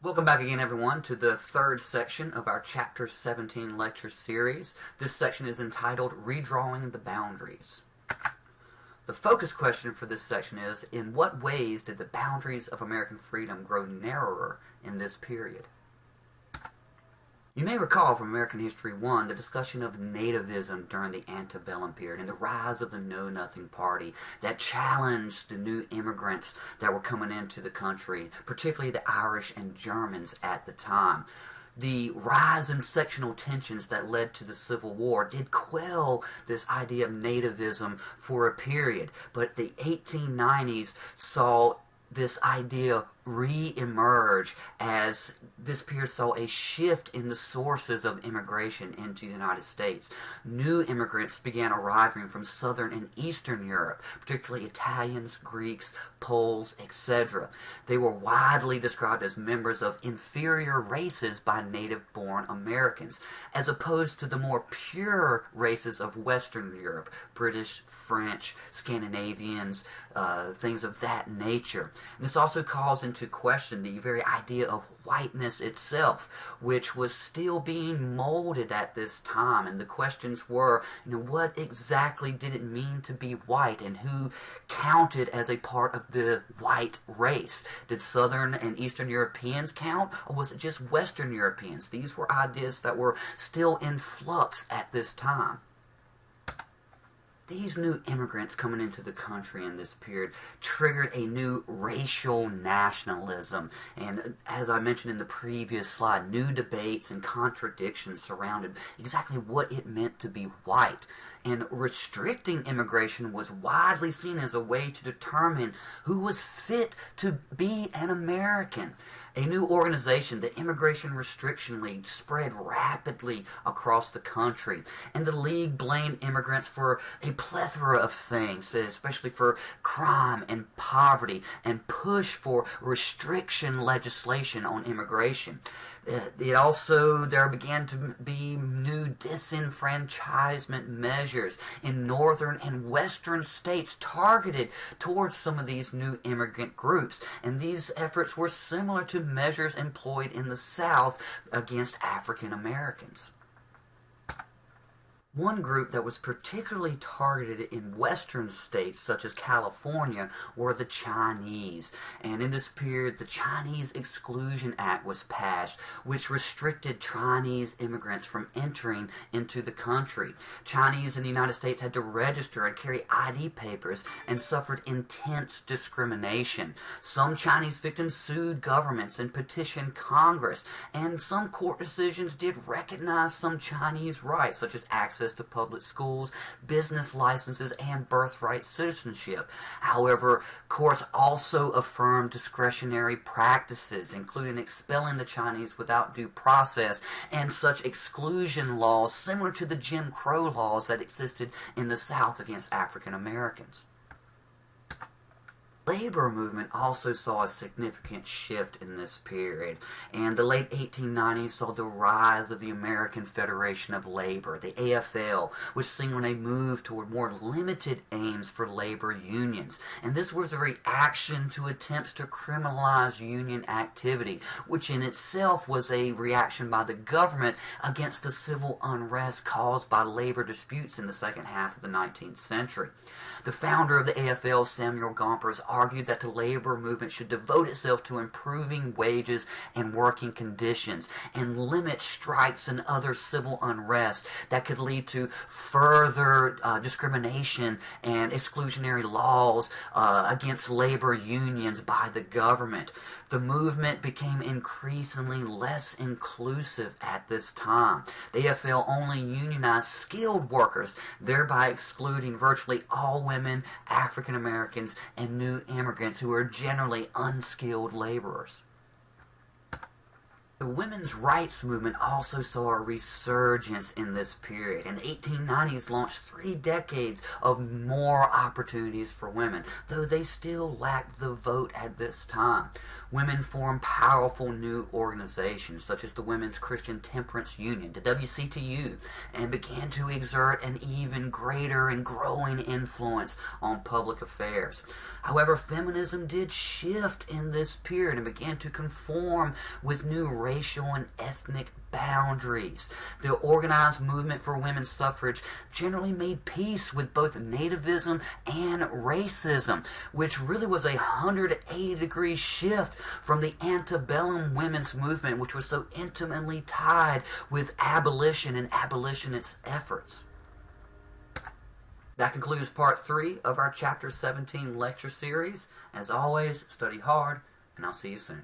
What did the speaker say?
Welcome back again, everyone, to the third section of our Chapter 17 lecture series. This section is entitled Redrawing the Boundaries. The focus question for this section is, in what ways did the boundaries of American freedom grow narrower in this period? You may recall from American History 1 the discussion of nativism during the antebellum period and the rise of the Know-Nothing Party that challenged the new immigrants that were coming into the country, particularly the Irish and Germans at the time. The rise in sectional tensions that led to the Civil War did quell this idea of nativism for a period, but the 1890s saw this idea re-emerge as this period saw a shift in the sources of immigration into the United States. New immigrants began arriving from Southern and Eastern Europe, particularly Italians, Greeks, Poles, etc. They were widely described as members of inferior races by native-born Americans, as opposed to the more pure races of Western Europe, British, French, Scandinavians, things of that nature. And this also calls into question the very idea of whiteness itself, which was still being molded at this time. And the questions were, what exactly did it mean to be white, and who counted as a part of the white race? Did Southern and Eastern Europeans count, or was it just Western Europeans? These were ideas that were still in flux at this time. These new immigrants coming into the country in this period triggered a new racial nationalism, and as I mentioned in the previous slide, new debates and contradictions surrounded exactly what it meant to be white. And restricting immigration was widely seen as a way to determine who was fit to be an American. A new organization, the Immigration Restriction League, spread rapidly across the country, and the League blamed immigrants for a plethora of things, especially for crime and poverty, and pushed for restriction legislation on immigration. There began to be new disenfranchisement measures in northern and western states targeted towards some of these new immigrant groups, and these efforts were similar to measures employed in the South against African Americans. One group that was particularly targeted in western states, such as California, were the Chinese. And in this period, the Chinese Exclusion Act was passed, which restricted Chinese immigrants from entering into the country. Chinese in the United States had to register and carry ID papers and suffered intense discrimination. Some Chinese victims sued governments and petitioned Congress, and some court decisions did recognize some Chinese rights, such as access to public schools, business licenses, and birthright citizenship. However, courts also affirmed discretionary practices, including expelling the Chinese without due process, and such exclusion laws similar to the Jim Crow laws that existed in the South against African Americans. Labor movement also saw a significant shift in this period, and the late 1890s saw the rise of the American Federation of Labor, the AFL, which signaled a move toward more limited aims for labor unions. And this was a reaction to attempts to criminalize union activity, which in itself was a reaction by the government against the civil unrest caused by labor disputes in the second half of the 19th century. The founder of the AFL, Samuel Gompers, argued that the labor movement should devote itself to improving wages and working conditions and limit strikes and other civil unrest that could lead to further discrimination and exclusionary laws against labor unions by the government. The movement became increasingly less inclusive at this time. The AFL only unionized skilled workers, thereby excluding virtually all women, African Americans, and new immigrants who are generally unskilled laborers. The women's rights movement also saw a resurgence in this period. In the 1890s launched 3 decades of more opportunities for women, though they still lacked the vote at this time. Women formed powerful new organizations such as the Women's Christian Temperance Union, the WCTU, and began to exert an even greater and growing influence on public affairs. However, feminism did shift in this period and began to conform with new racial and ethnic boundaries. The organized movement for women's suffrage generally made peace with both nativism and racism, which really was a 180-degree shift from the antebellum women's movement, which was so intimately tied with abolition and abolitionist efforts. That concludes part 3 of our Chapter 17 lecture series. As always, study hard, and I'll see you soon.